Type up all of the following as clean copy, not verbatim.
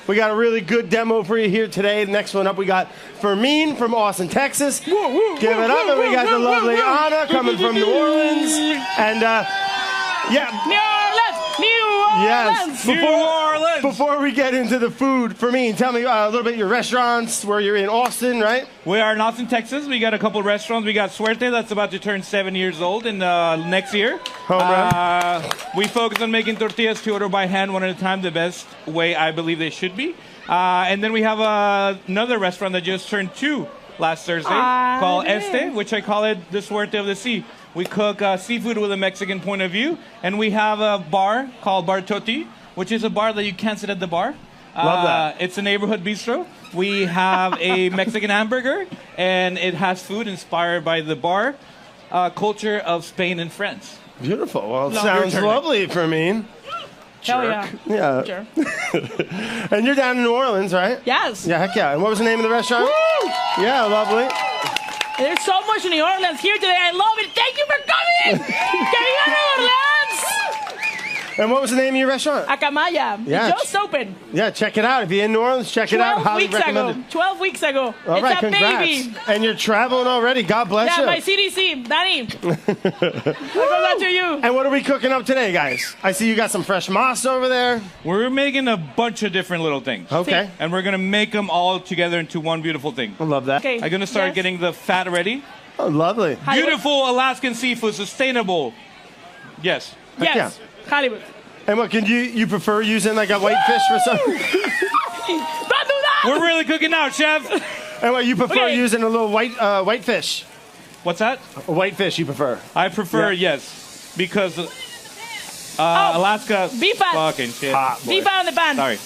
We got a really good demo for you here today. The next one up, we got Fermín from Austin, Texas. Give it up. And we got the lovely Ana coming from New Orleans. And, New Orleans! Yes. New Orleans! Before we get into the food, Fermín, tell me a little bit your restaurants, where you're in Austin, right? We are in Austin, Texas. We got a couple restaurants. We got Suerte, that's about to turn 7 years old in next year. Home run. We focus on making tortillas to order by hand one at a time, the best way I believe they should be. And then we have another restaurant that just turned 2 last Thursday called Este, which I call it the Suerte of the Sea. We cook seafood with a Mexican point of view, and we have a bar called Bar Toti, which is a bar that you can't sit at the bar. Love that. It's a neighborhood bistro. We have a Mexican hamburger, and it has food inspired by the bar culture of Spain and France. Beautiful. Well, it sounds lovely, Fermín. Hell yeah. Yeah. Sure. And you're down in New Orleans, right? Yes. Yeah, heck yeah. And what was the name of the restaurant? Woo! Yeah, lovely. There's so much New Orleans here today. I love it. Thank you for coming. ¡Que viva New Orleans! And what was the name of your restaurant? Acamaya. Yeah. It's just opened. Yeah, check it out. If you're in New Orleans, check it out. 12 Highly weeks recommend ago. it. 12 weeks ago. All It's right, a congrats. baby. And you're traveling already. God bless you. Yeah, my CDC. Danny. I go back to you. And what are we cooking up today, guys? I see you got some fresh masa over there. We're making a bunch of different little things. Okay. And we're going to make them all together into one beautiful thing. I love that. Okay. I'm going to start getting the fat ready. Oh, lovely. Beautiful Alaskan seafood, sustainable. Yes. Heck Yes. Halibut. And what, can you prefer using like a whitefish for something? Don't do that! We're really cooking now, chef. And what, you prefer Okay. using a little whitefish? What's that? A whitefish you prefer? I prefer, yes, because Alaska. beef fat. Fucking shit. Hot boy. Beef out on the pan. Sorry.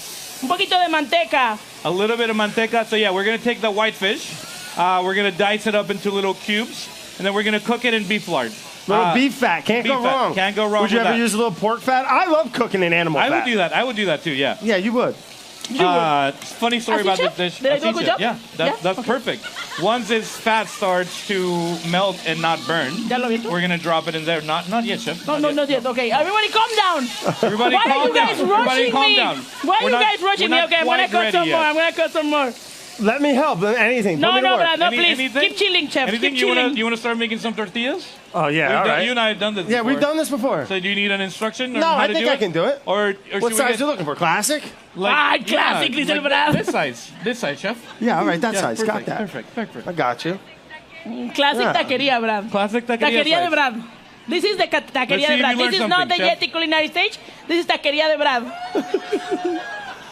Un poquito de manteca. A little bit of manteca. So yeah, we're gonna take the whitefish. We're gonna dice it up into little cubes, and then we're gonna cook it in beef lard. Little beef fat. Can't beef go fat. wrong. Can't go wrong Would you with ever that. use a little pork fat? I love cooking in animal fat. I would do that. I would do that too. Yeah. Yeah, you would. Funny story about this dish. Did I do a Así, good job? Yeah, that's perfect. Once its fat starts to melt and not burn, ¿Ya lo visto? we're gonna drop it in there. Not yet, chef. No, not yet. Okay, everybody calm down. Everybody Why are calm you guys down. rushing Everybody calm me? down. Why are We're you not- guys rushing we're me? not Okay, I'm gonna quite cut some ready more. yet. I'm gonna cut some more. Let me help. Anything. No, Put me to no, work. Brad, no, please. Anything? Keep chilling, chef. Anything Keep you chilling. wanna start making some tortillas? Oh, yeah, all right. You and I have done this. Yeah, before. we've done this before. So do you need an instruction? No, how I to think do I can do it. Or What should we size get, you looking for? Classic? Classic, dice el Brad. This size, chef. Yeah, all right, that Yeah, size. perfect, Got that. Perfect. I got you. Classic Yeah. taquería, Brad. Classic Taquería de size. Brad. This is the taquería see de if Brad. you learned This is not the something, chef. YETI Culinary Stage. This is taquería de Brad.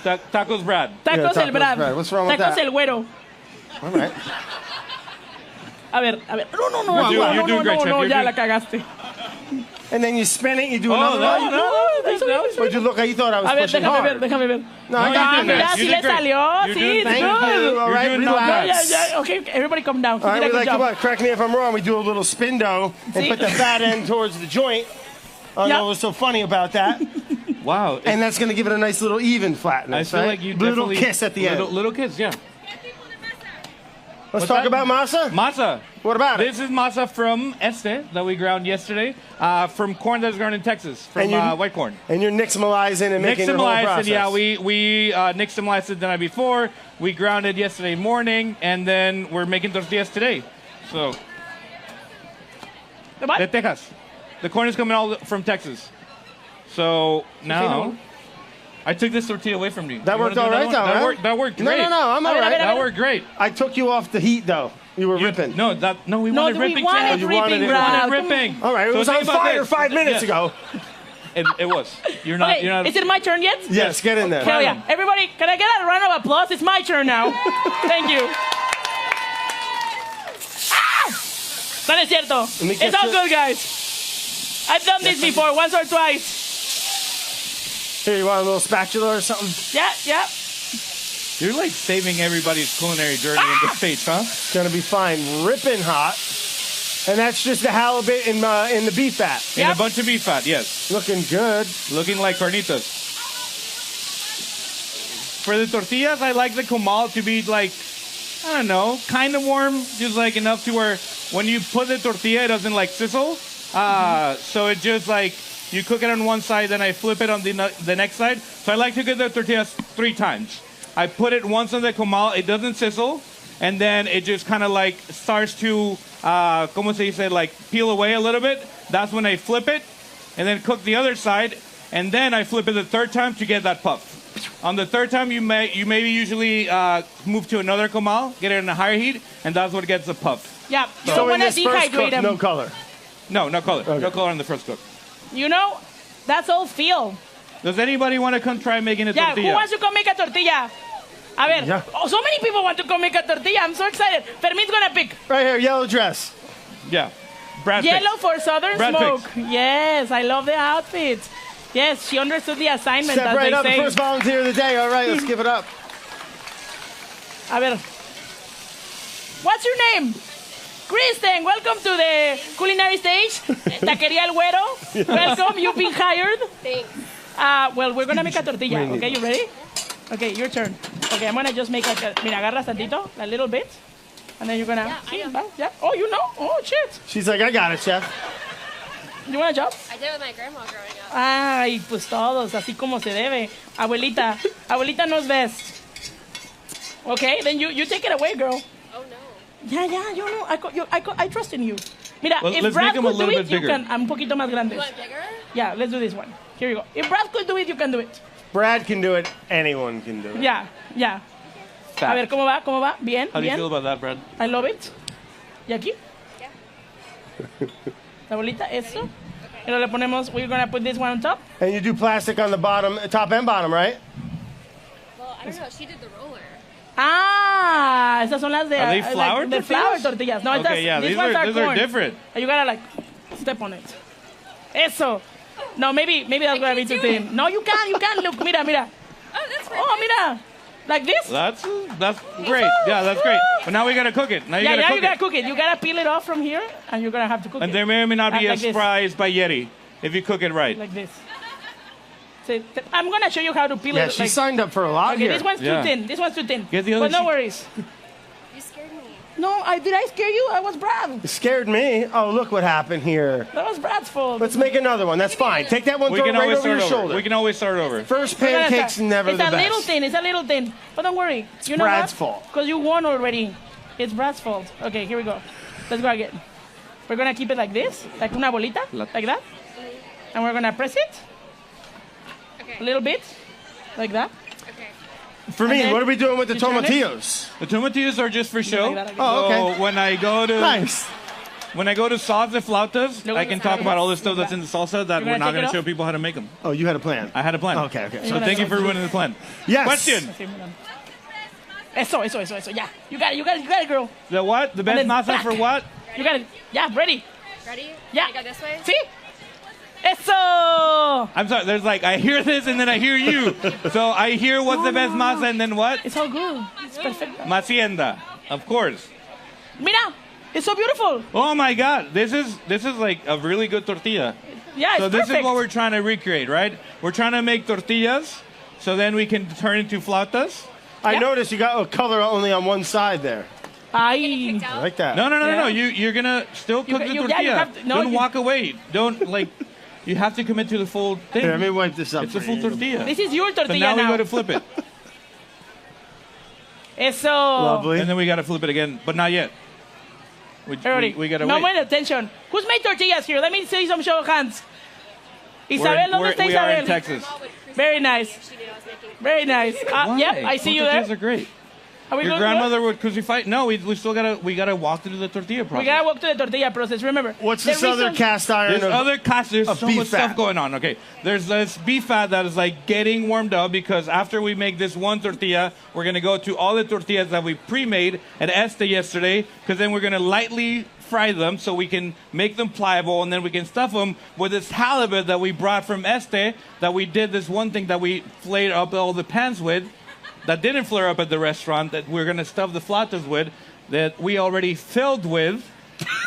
Tacos Brad. Tacos el tacos Brad. Brad. What's wrong with Tacos that? el güero. All right. A ver. No, You're doing great, chef. no, You're ya doing- la cagaste. And then you spin it, you do Oh, another one. no. But you look like you thought I was A ver, pushing déjame hard. ver. No, I No, got you're you. doing Mira, great. sí You le did great. salió. You're Sí, doing- it's Thank good. you. All right, doing relax. Yeah. Okay, everybody calm down. All right, You did we a like good to job. what? Correct me if I'm wrong. We do a little spin dough and See? put the fat end towards the joint. I Yeah. know what's so funny about that. Wow. And that's going to give it a nice little even flatness. I feel right? like you little definitely kiss at the end. Little kiss, yeah. Let's What's talk that? about masa. Masa. What about it? This is masa from Este that we ground yesterday, from corn that's grown in Texas, from And you- white corn. And you're nixtamalizing and making the whole Nixtamalized, process. and yeah, we nixtamalized it the night before. We ground it yesterday morning, and then we're making tortillas today. So, The what? de Texas. The corn is coming all from Texas. So now, I took this tortilla away from you. That You worked wanna do all right, another though, one? right? That worked No, great. I'm all right. That worked great. I took you off the heat, though. You were ripping. No, we No, wanted we ripping. wanted Chad. you wanted ripping, it. Brad. wanted ripping. All right, it So was think on about fire this. 5 minutes Yeah. ago. It was. You're not. Okay, You're not. is it my turn yet? Yes, get in there. Hell yeah. Everybody, can I get a round of applause? It's my turn now. Thank you. Ah! No es cierto. me get It's all you- good, guys. I've done this before, once or twice. Here, you want a little spatula or something? Yeah. You're like saving everybody's culinary journey in the States, huh? It's going to be fine. Ripping hot. And that's just the halibut in the beef fat. And Yep. a bunch of beef fat, yes. Looking good. Looking like carnitas. For the tortillas, I like the comal to be like, I don't know, kind of warm, just like enough to where when you put the tortilla, it doesn't like sizzle. So it just like, you cook it on one side, then I flip it on the next side. So I like to cook the tortillas 3 times. I put it once on the comal. It doesn't sizzle. And then it just kind of like starts to, como se dice, like peel away a little bit. That's when I flip it and then cook the other side. And then I flip it the third time to get that puff. On the third time, you maybe usually move to another comal, get it in a higher heat, and that's what gets the puff. Yeah. So So in when I this first cook, dehydrate them, no color. No color. Okay. No color on the first cook. you know, that's all feel. Does anybody want to come try making a Yeah, tortilla? who wants to come make a tortilla? A ver, Yeah. oh, so many people want to come make a tortilla. I'm so excited. Fermín's gonna pick Right here, yellow dress. Yeah. Brad yellow picks. for Southern Brad smoke. picks. Yes, I love the outfits. Yes, she understood the assignment. Step as right they up, the say. first volunteer of the day. All right, let's give it up. A ver. What's your name? Kristen, welcome to the culinary stage. Taquería El Güero. Welcome, you've been hired. Thanks. Well, we're gonna make a tortilla. Okay, you ready? Okay, your turn. Okay, I'm gonna just make a, mira, agarras tantito, a little bit. And then you're gonna, Yeah, I know. ¿va? Yeah. Oh, you know? Oh, shit. She's like, I got it, chef. You want a job? I did it with my grandma growing up. Ay, pues todos, así como se debe. Abuelita, abuelita knows best. Okay, then you take it away, girl. Oh no. Yeah, you know, I trust in you. Mira, Well, if let's Brad make them a could do little it, bit you bigger. can. Un poquito más grande. You want bigger? Yeah, let's do this one. Here you go. If Brad could do it, you can do it. Brad can do it. Anyone can do it. Yeah. Fat. A ver, ¿cómo va? ¿Cómo va? Bien, How do you bien. feel about that, Brad? I love it. ¿Y aquí? Yeah. La bolita, eso. Y luego le ponemos, we're gonna put this one on top. And you do plastic on the bottom, top and bottom, right? Well, I don't know. She did the roller. Ah, esas son las de... Are they like flour the flour tortillas. No, Okay, yeah, these these ones are corn. different. And you gotta like step on it. Eso. No, maybe that's gonna be too thin. No, you can. Look, mira. Oh, that's perfect. Oh, mira. Like this? That's great. Yeah, that's great. But now we gotta cook it. Now you Yeah, gotta you cook gotta it. cook it. You gotta peel it off from here, and you're gonna have to cook it. And there may or may not be a Like this. surprise by Yeti if you cook it right. Like this. So, I'm gonna show you how to peel Yeah, it. she like, signed up for a lot okay, here. this one's Yeah. too thin. This one's too thin. Get the other But no sheet. worries. You scared me. No, did I scare you? I was Brad. It scared me. Oh, look what happened here. That was Brad's fault. Let's make another one. That's fine. Take that one, We throw it can right always over your start over. shoulder. We can always start over. First We're gonna pancake's start. never it's the a little best. thin. It's a little thin. But don't worry. You know Brad's what? fault. Because you won already. It's Brad's fault. Okay, here we go. Let's go again. We're gonna keep it like this, like una bolita, like that, and we're gonna press it Okay. a little bit, like that. Okay. For me, then what are we doing with the you turn it. tomatillos? The tomatillos are just for show. Like that again. Oh, okay. So when I go to Nice. sauce the flautas, Luego I can los talk about all the abres. stuff that's in the salsa that You're we're gonna not take it going to show off? people how to make them. Oh, you had a plan. I had a plan. Okay. So thank you for ruining the plan. Yes. Question: Sí, mira. Eso. Yeah, you got it, girl. The what? The best then masa back. for what? You got it. Yeah, ready. Ready? Yeah. I go this way? See? Eso. I'm sorry. There's like I hear this and then I hear you. So I hear what's the best masa and then what? It's all good. It's perfect. Macienda, of course. Mira, it's so beautiful. Oh my God, this is like a really good tortilla. Yeah, So it's this perfect. is what we're trying to recreate, right? We're trying to make tortillas, so then we can turn into flautas. I Yeah. noticed you got a color only on one side there. Ay. Picked I out? like that. No. Yeah. You're gonna still cook the yeah, you tortilla. have to- no, Don't you- walk away. Don't like. You have to commit to the full thing. Here, let me wipe this up. It's a for full you. tortilla. This is your So tortilla now we now. go to flip it, Eso. Lovely. and then we gotta flip it again, but not yet. Everybody, We gotta no wait. more attention. Who's made tortillas here? Let me see some show of hands. Isabel, ¿dónde está we are in Isabel? Texas. Grandma would crucify Very me nice. if she knew I was making Very nice. Why? Yep, I see you Tortillas there. are great. Are we Your good? grandmother would crucify. No, we still gotta walk through the tortilla process. We gotta walk to the tortilla process. Remember. What's the this other reason- cast iron? There's of- other costs. There's of so beef much fat. stuff going on. Okay, there's this beef fat that is like getting warmed up because after we make this one tortilla, we're gonna go to all the tortillas that we pre-made at Este yesterday, because then we're gonna lightly fry them so we can make them pliable, and then we can stuff them with this halibut that we brought from Este. That we did this one thing that we flayed up all the pans with, that didn't flare up at the restaurant. That we're gonna stuff the flautas with, that we already filled with,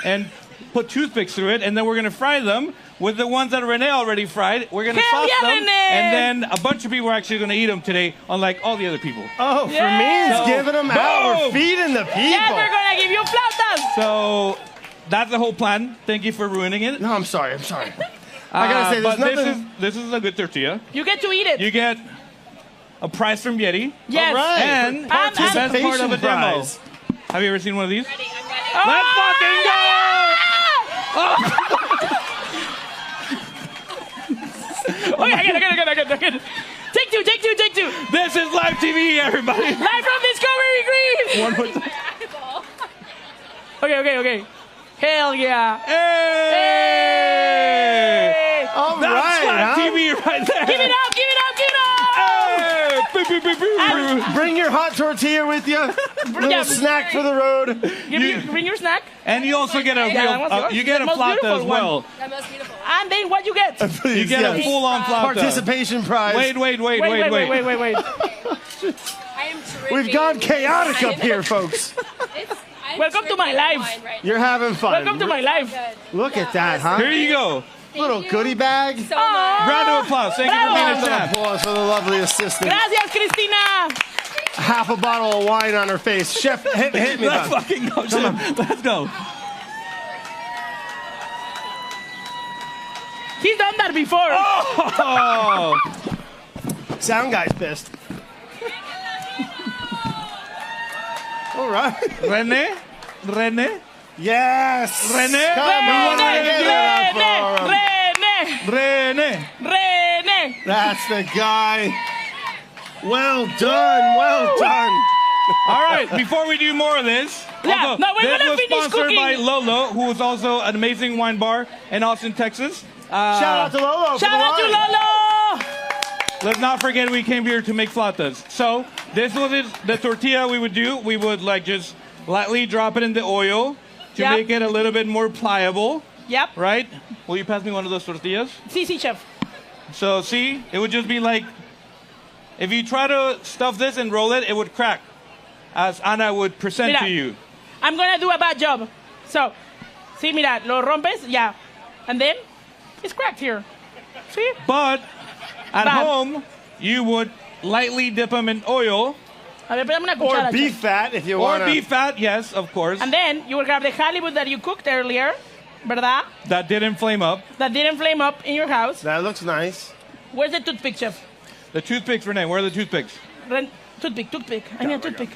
and put toothpicks through it, and then we're gonna fry them with the ones that Renee already fried. We're gonna Hell sauce yeah, them, Renee! and then a bunch of people are actually gonna eat them today, unlike all the other people. Oh, Yeah. Fermín's So- giving them out. We're Boom. feeding the people. Yeah, we're gonna give you flautas. So that's the whole plan. Thank you for ruining it. No, I'm sorry. I gotta say, there's but nothing. this is a good tortilla. You get to eat it. You get a prize from YETI, Yes. All right. and the best part of a Participation demo. prize. Have you ever seen one of these? Ready, I'm ready. Let's fucking go! Okay, I get it. Take two. This is live TV, everybody. Live from Discovery Green. One more time. Okay. Hell yeah. Hey! All That's right, live huh? TV right there. Give it up. Hey! Beep, beep, beep, beep. Bring your hot tortilla with you. Little snack for the road. Bring your snack. And you also get a Yeah, that real, was you get a the most flauta beautiful as well. That most beautiful. And then what you get? Please, You get a yes. full-on flauta. Participation prize. Wait. Wait. I am drinking. We've gone chaotic up here, folks. Welcome to my life. You're having fun. Welcome to my life. Look at that, huh? Here you go. Little goodie bag. So much. Round of applause. Thank you for being a Round of chef. applause for the lovely assistant. Gracias, Cristina. Half a bottle of wine on her face. Chef, hit me. Let's bud. fucking go, chef. Let's go. He's done that before. Oh! Sound guy's pissed. All right. Rene? Yes. Rene? Come on. Give it up for him. Rene. That's the guy. Well done. All right, before we do more of this, Yeah, also, no, we're this gonna was finish sponsored by cooking. Lolo, who is also an amazing wine bar in Austin, Texas. Shout out to Lolo. for Shout the out to wine. Lolo. Let's not forget we came here to make flautas. So this was the tortilla we would do. We would like just lightly drop it in the oil to Yep. make it a little bit more pliable, Yep. right? Will you pass me one of those tortillas? Sí, chef. So see, it would just be like, if you try to stuff this and roll it, it would crack, as Ana would present Mira. to you. I'm gonna do a bad job. So, sí, mira, lo rompes, yeah. And then, it's cracked here. See? But at Bad. home, you would lightly dip them in oil A ver, dame una Or cuchara, beef chef. fat if you or want to. beef fat, yes, of course. And then, you will grab the halibut that you cooked earlier, ¿verdad? That didn't flame up. That didn't flame up in your house. That looks nice. Where's the toothpick, chef? The toothpicks, Renee, where are the toothpicks? Toothpick. I need a toothpick.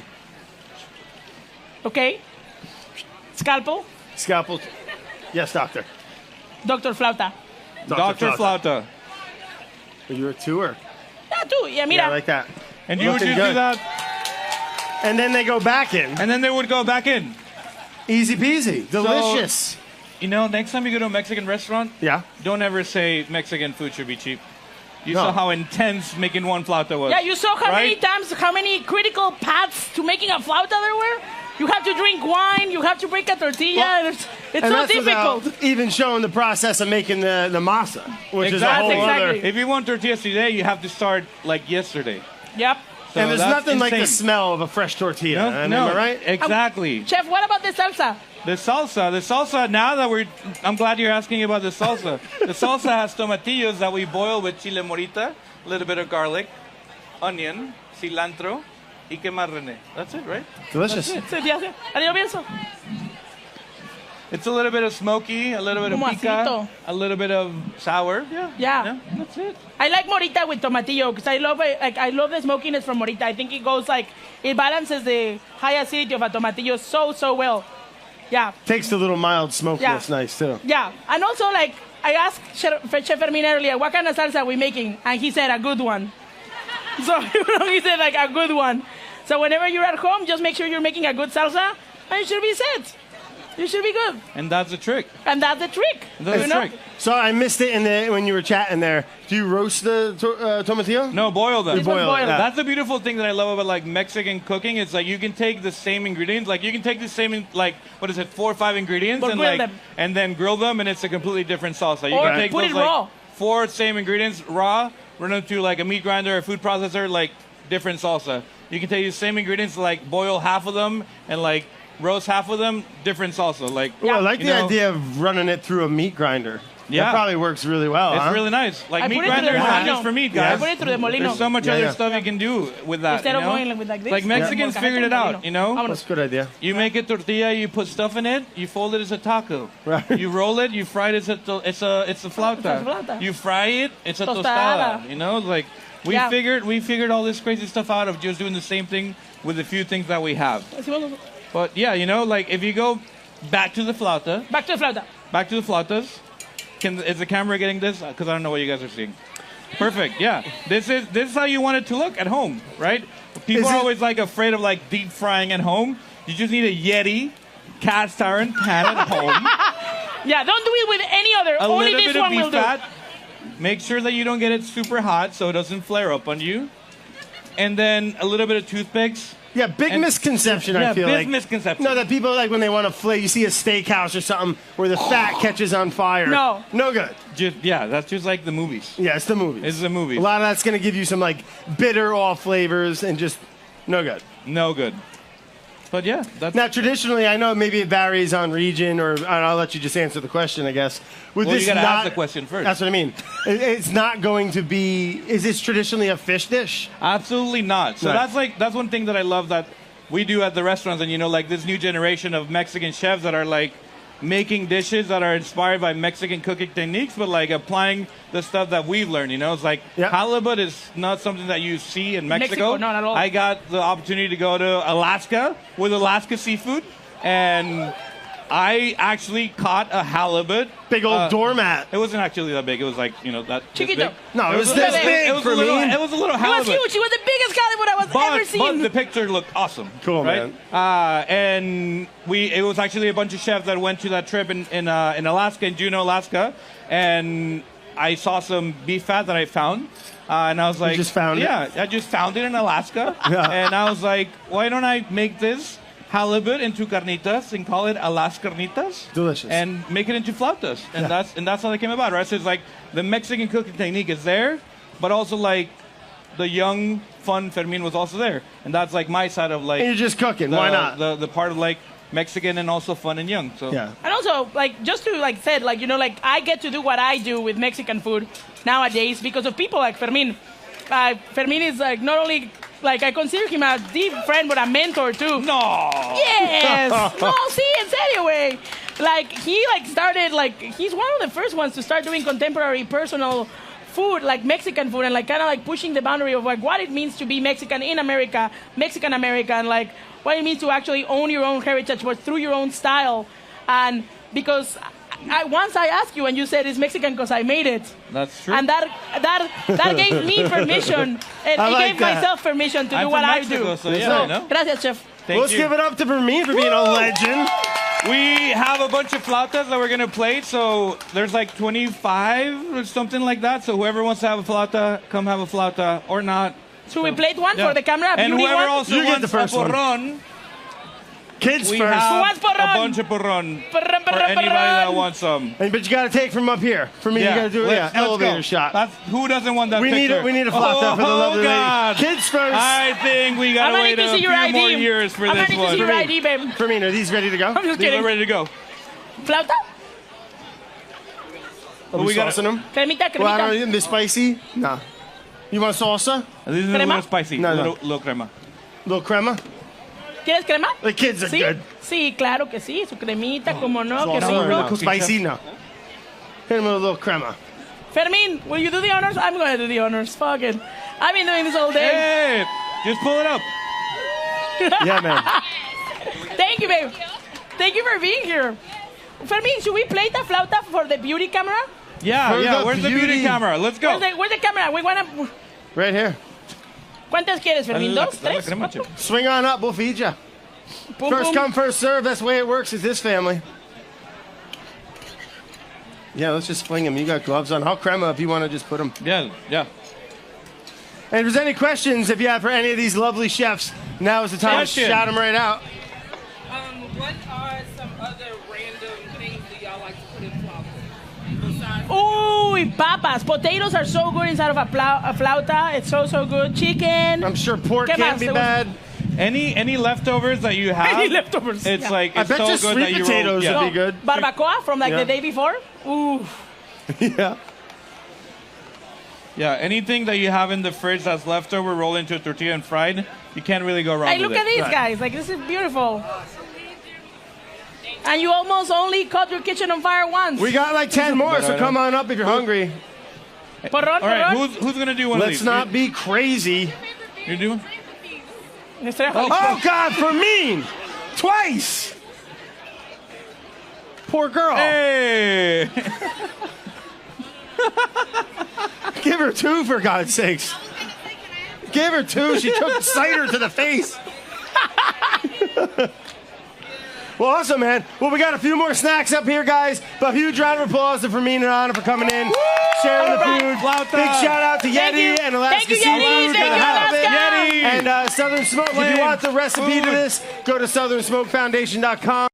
Okay. Scalpel. Scalpel. Yes, doctor. Dr. Flauta. Dr. Flauta. You're a tour. Yeah, tú. Yeah, Yeah, mira. like that. And you would Looking just do good. that, And then they go back in. and then they would go back in. Easy peasy. Delicious. You know, next time you go to a Mexican restaurant, Yeah. don't ever say Mexican food should be cheap. You No. saw how intense making one flauta was. Yeah, you saw how many Right? times, how many critical paths to making a flauta there were? You have to drink wine, you have to break a tortilla. Well, it's And so that's difficult. without even showing the process of making the masa, which is a Exactly. whole other. Exactly. If you want tortillas today, you have to start like yesterday. Yep. So And there's that's nothing like the insane. smell of a fresh tortilla. No, Am no, I right? exactly. Chef, what about the salsa? The salsa, now that I'm glad you're asking about the salsa. The salsa has tomatillos that we boil with chile morita, a little bit of garlic, onion, cilantro, y qué más, René? That's it, right? Delicious. Sí, ya sé. Yo pienso. It's a little bit of smoky, a little bit of Como pica, acidito. a little bit of sour. Yeah. That's it. I like morita with tomatillo because I love it. Like I love the smokiness from morita. I think it goes like it balances the high acidity of a tomatillo so well. Yeah, Takes the little mild smokiness Yeah. nice too. yeah. And also like I asked Chef Fermín earlier, what kind of salsa are we making? And he said a good one. So he said like a good one. So whenever you're at home, just make sure you're making a good salsa, and you should be set. You should be good. And that's the trick. And that's the trick. That's you the know? trick. So I missed it when you were chatting there. Do you roast the tomatillo? No, boil them. This one's boiled. yeah. That's the beautiful thing that I love about like Mexican cooking. It's like you can take the same ingredients, like you can take the same like what is it, 4 or 5 ingredients, But and grill like them. and then grill them, and it's a completely different salsa. You Or can take put those it like raw. 4 same ingredients raw, run them through like a meat grinder or a food processor, like different salsa. You can take the same ingredients, like boil half of them and like roast half of them, different salsa. Like Well, I like you the know, idea of running it through a meat grinder. Yeah. That probably works really well. It's huh? really nice. Like I meat put it through grinder the is not molino. just for meat, Yeah. guys. I put it through the molino. There's so much Yeah, other yeah. stuff you can do with that. Instead you of know? going like with like this. Like Mexicans Yeah. figured it out, you know? That's a good idea. You make a tortilla, you put stuff in it, you fold it as a taco. Right. You roll it, you fry it as it's a flauta. It's a flauta. You fry it, it's a Tostada. tostada. You know, like We Yeah. figured all this crazy stuff out of just doing the same thing with the few things that we have. But yeah, you know, like if you go back to the flauta, Back to the flauta. back to the flautas. Is the camera getting this? Because I don't know what you guys are seeing. Perfect. Yeah. This is how you want it to look at home, right? People are always like afraid of like deep frying at home. You just need a YETI cast iron pan at home. Yeah, don't do it with any other. A Only little this bit of one will beef do. fat. Make sure that you don't get it super hot so it doesn't flare up on you. And then a little bit of toothpicks. Yeah, big And- misconception, Yeah, I feel big like. misconception. No, that people like when they want to flay, you see a steakhouse or something where the fat catches on fire. No. No good. That's just like the movies. Yeah, it's the movies. It's the movies. A lot of that's going to give you some like bitter off flavors and just no good. No good. But yeah, that's Now, traditionally, I know maybe it varies on region, or I'll let you just answer the question, I guess. With Well, this you gotta not, ask the question first. That's what I mean. It's not going to be. Is this traditionally a fish dish? absolutely not. So Right. that's one thing that I love that we do at the restaurants, and you know, like this new generation of Mexican chefs that are like making dishes that are inspired by Mexican cooking techniques, but like applying the stuff that we've learned. You know, it's like Yep. halibut is not something that you see in Mexico. Not at all. I got the opportunity to go to Alaska with Alaska Seafood, and I actually caught a halibut. Big old doormat. It wasn't actually that big. It was like, you know, that this Chiquito. big. No, it was this big It was for a little, me. it was a little It was halibut. huge. It was the biggest halibut I was ever But seen. the picture looked awesome. Cool, right? And it was actually a bunch of chefs that went to that trip in Alaska, in Juneau, Alaska, and I saw some beef fat that I found, and I was like, just found it? Yeah, I just found it in Alaska, and I was like, why don't I make this halibut into carnitas and call it Alaska Carnitas? Delicious. And make it into flautas, and that's how they came about, right? So it's like the Mexican cooking technique is there, but also like the young, fun Fermín was also there, and that's like my side of like And you're just cooking. the, Why not? the part of like Mexican and also fun and young. So Yeah. And also, like, just to, like, said, like, you know, like, I get to do what I do with Mexican food nowadays because of people like Fermín. Fermín is, like, not only, like, I consider him a deep friend, but a mentor, too. No. Yes! No, see, en serio, way. Like, he, like, started, like, he's one of the first ones to start doing contemporary personal food, like Mexican food, and, like, kind of, like, pushing the boundary of, like, what it means to be Mexican in America, Mexican-American, like, what it means to actually own your own heritage, but through your own style. And because once I asked you, and you said it's Mexican because I made it. That's true. And that gave me permission, and I it like gave that. myself permission to I'm do from what Mexico, I do. so yeah, I know. Gracias, chef. Thank Let's you. give it up to Fermín for being a legend. We have a bunch of flautas that we're gonna play. So there's like 25 or something like that. So whoever wants to have a flauta, come have a flauta or not. So we played one Yeah. for the camera, a And beauty whoever one. also You get wants the first a one. porron, Kids we first. have wants porron? a bunch of porron Porron, for porron, anybody porron. that wants some. But you got to take from up here. For me, you got to do let's elevator go. shot. That's, who doesn't want that We need picture? a flauta for the lovely God. lady. Kids first. I think we I'm gotta ready wait to a see few your ID. more years for I'm this ready to one. see your I ID, babe. Fermín, are these ready to go? I'm just think kidding. we're ready to go. Flauta? Are we got- saucing them? Cremita, Well, I don't cremita. know. They're spicy? No. You want salsa? This is a Crema? little spicy. No, no. Little crema. Little crema? ¿Quieres crema? The kids are Sí, good. sí, claro que sí. Su cremita, como no, que Salsa or rico. no? Spicy? No. Hit him with a little crema. Fermín, will you do the honors? I'm going to do the honors. Fuck it. I've been doing this all day. Hey, just pull it up. Yeah, man. Thank you, babe. Thank you for being here. Fermín, should we play the flauta for the beauty camera? Yeah, For yeah. the Where's the beauty beauty. camera? Let's go. Where's the camera? We wanna... Right here. ¿Cuántas quieres, Fermín? La- ¿Dos? la ¿Tres? crema, ¿Cuatro? chef. Swing on up. We'll feed you. Pum, First pum. come, first serve. That's the way it works with this family. Yeah, let's just fling them. You got gloves on. I'll crema if you want to just put them. Yeah, yeah. And if there's any questions, if you have for any of these lovely chefs, now is the time Question. to shout them right out. What are some other random things that y'all like to put in flautas? Besides Uy, papas. Potatoes are so good inside of a flauta. It's so good. Chicken. I'm sure pork ¿Qué can't más be te gusta? bad. Any leftovers that you have? Any leftovers, It's yeah. like I it's bet so you good sweet that you potatoes roll, would yeah. be good. Barbacoa from like Yeah. the day before. Ooh. Yeah. Yeah, anything that you have in the fridge that's leftover, roll into a tortilla and fried. You can't really go wrong Hey, with look it. at these Right. guys. Like, this is beautiful. And you almost only caught your kitchen on fire once. We got like 10 more, so come on up if you're hungry. Porron, All right, porron. who's gonna do one of Let's these? not be crazy. You're doing? Estrella Oh, Jalisco. Oh, God, Fermín! Twice! Poor girl. Hey! Give her 2, for God's sakes. Give her 2. She took cider to the face. Well, awesome, man. Well, we got a few more snacks up here, guys. But a huge round of applause to Fermín and Ana for coming in, sharing the food. Flauta. Big shout out to Thank YETI you. and Alaska Thank you, Seafood. YETI. Thank Gotta you, have it. Alaska. YETI. And Southern Smoke. If you Flame. want the recipe to Food. this, go to southernsmokefoundation.com.